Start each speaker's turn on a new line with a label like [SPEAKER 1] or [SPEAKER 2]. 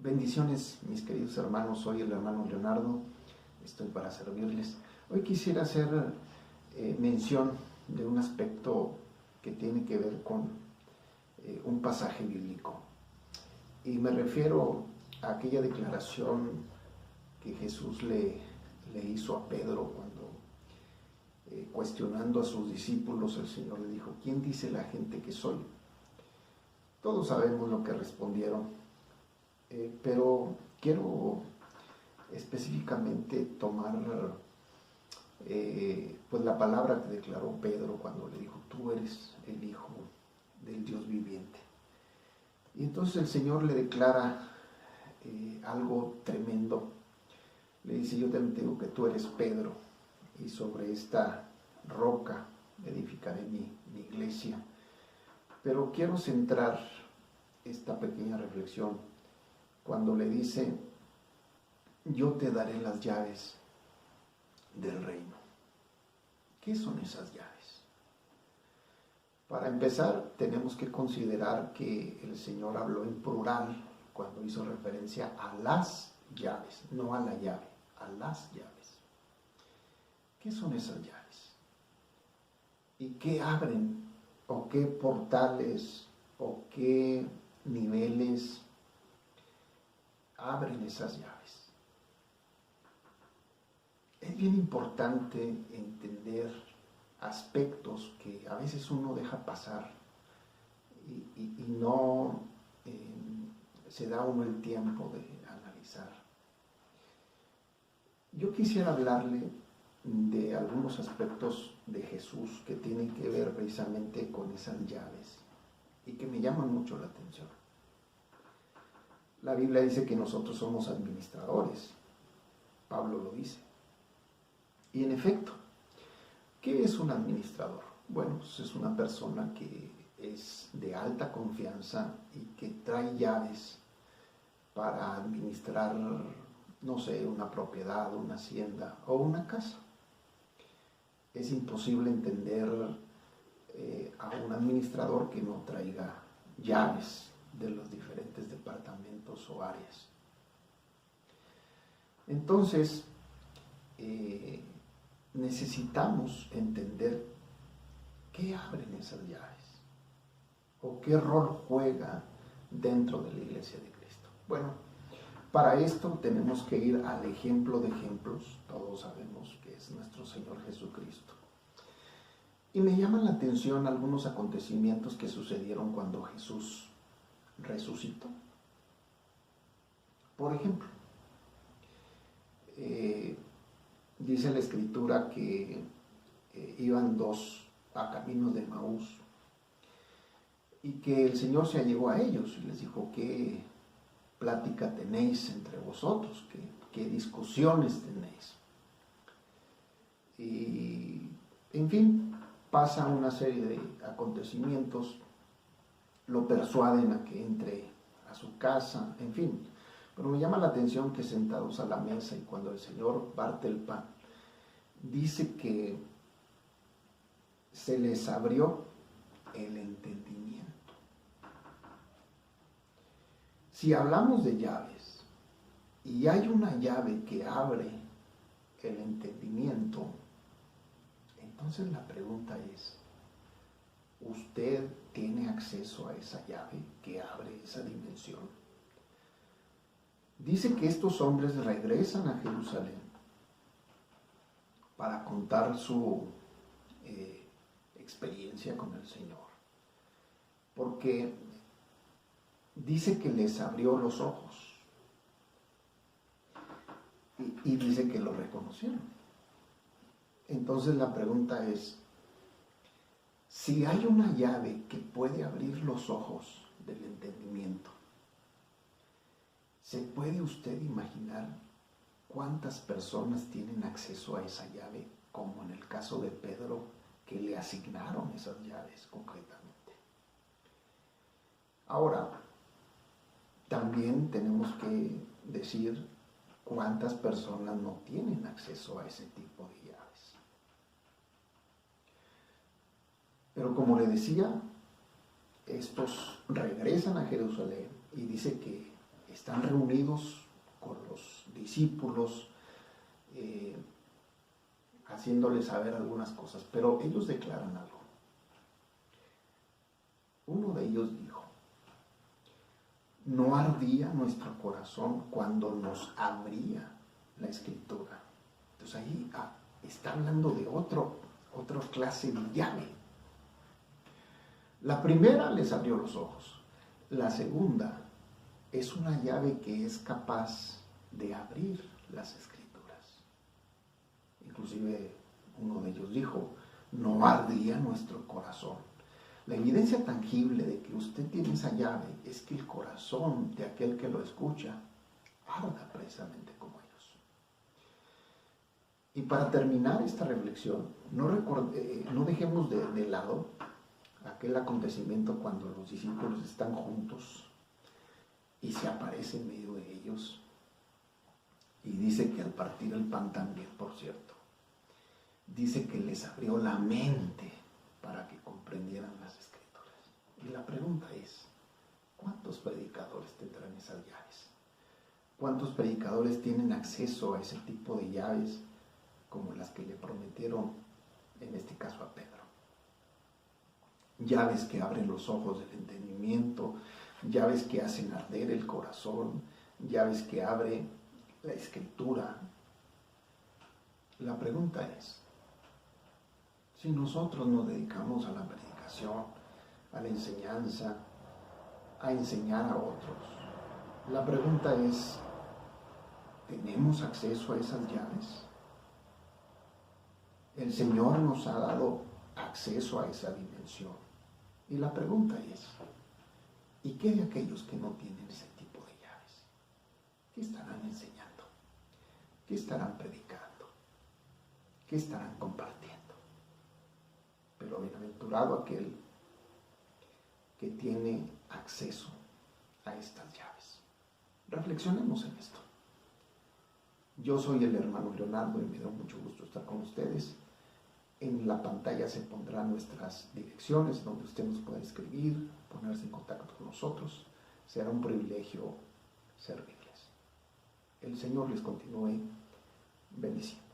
[SPEAKER 1] Bendiciones, mis queridos hermanos. Soy el hermano Leonardo. Estoy para servirles. Hoy quisiera hacer mención de un aspecto que tiene que ver con un pasaje bíblico. Y me refiero a aquella declaración que Jesús le hizo a Pedro cuando, cuestionando a sus discípulos, el Señor le dijo: ¿quién dice la gente que soy? Todos sabemos lo que respondieron. Pero quiero específicamente tomar pues la palabra que declaró Pedro cuando le dijo: tú eres el Hijo del Dios viviente. Y entonces el Señor le declara algo tremendo. Le dice: yo también te digo que tú eres Pedro, y sobre esta roca edificaré mi iglesia. Pero quiero centrar esta pequeña reflexión cuando le dice: yo te daré las llaves del reino. ¿Qué son esas llaves? Para empezar, tenemos que considerar que el Señor habló en plural cuando hizo referencia a las llaves, no a la llave, a las llaves. ¿Qué son esas llaves? ¿Y qué abren? ¿O qué portales? ¿O qué niveles abren esas llaves? Es bien importante entender aspectos que a veces uno deja pasar y no se da uno el tiempo de analizar. Yo quisiera hablarle de algunos aspectos de Jesús que tienen que ver precisamente con esas llaves y que me llaman mucho la atención. La Biblia dice que nosotros somos administradores. Pablo lo dice. Y en efecto, ¿qué es un administrador? Bueno, pues es una persona que es de alta confianza y que trae llaves para administrar, no sé, una propiedad, una hacienda o una casa. Es imposible entender a un administrador que no traiga llaves de los diferentes departamentos o áreas. Entonces, necesitamos entender qué abren esas llaves o qué rol juega dentro de la iglesia de Cristo. Bueno, para esto tenemos que ir al ejemplo de ejemplos. Todos sabemos que es nuestro Señor Jesucristo. Y me llaman la atención algunos acontecimientos que sucedieron cuando Jesús resucitó. Por ejemplo, dice la Escritura que iban dos a camino de Emaús y que el Señor se allegó a ellos y les dijo: ¿qué plática tenéis entre vosotros? ¿Qué discusiones tenéis? Y, en fin, pasa una serie de acontecimientos, lo persuaden a que entre a su casa, en fin. Pero me llama la atención que sentados a la mesa y cuando el Señor parte el pan, dice que se les abrió el entendimiento. Si hablamos de llaves y hay una llave que abre el entendimiento, entonces la pregunta es: ¿usted tiene acceso a esa llave que abre esa dimensión? Dice que estos hombres regresan a Jerusalén para contar su experiencia con el Señor, porque dice que les abrió los ojos y dice que lo reconocieron. Entonces la pregunta es: si hay una llave que puede abrir los ojos del entendimiento, ¿se puede usted imaginar cuántas personas tienen acceso a esa llave, como en el caso de Pedro, que le asignaron esas llaves concretamente? Ahora, también tenemos que decir cuántas personas no tienen acceso a ese tipo de llaves. Pero como le decía, estos regresan a Jerusalén y dice que están reunidos con los discípulos, haciéndoles saber algunas cosas, pero ellos declaran algo. Uno de ellos dijo: no ardía nuestro corazón cuando nos abría la Escritura. Entonces ahí está hablando de otra clase de llave. La primera les abrió los ojos. La segunda es una llave que es capaz de abrir las Escrituras. Inclusive uno de ellos dijo: no ardía nuestro corazón. La evidencia tangible de que usted tiene esa llave es que el corazón de aquel que lo escucha arda precisamente como ellos. Y para terminar esta reflexión, no dejemos de lado aquel acontecimiento cuando los discípulos están juntos y se aparece en medio de ellos. Y dice que al partir el pan también, por cierto, dice que les abrió la mente para que comprendieran las Escrituras. Y la pregunta es: ¿cuántos predicadores tendrán esas llaves? ¿Cuántos predicadores tienen acceso a ese tipo de llaves como las que le prometieron, en este caso, a Pedro? Llaves que abren los ojos del entendimiento, llaves que hacen arder el corazón, llaves que abren la Escritura. La pregunta es: si nosotros nos dedicamos a la predicación, a la enseñanza, a enseñar a otros, la pregunta es: ¿tenemos acceso a esas llaves? El Señor nos ha dado acceso a esa dimensión. Y la pregunta es: ¿y qué de aquellos que no tienen ese tipo de llaves? ¿Qué estarán enseñando? ¿Qué estarán predicando? ¿Qué estarán compartiendo? Pero bienaventurado aquel que tiene acceso a estas llaves. Reflexionemos en esto. Yo soy el hermano Leonardo y me da mucho gusto estar con ustedes. En la pantalla se pondrán nuestras direcciones donde usted nos puede escribir, ponerse en contacto con nosotros. Será un privilegio servirles. El Señor les continúe bendiciendo.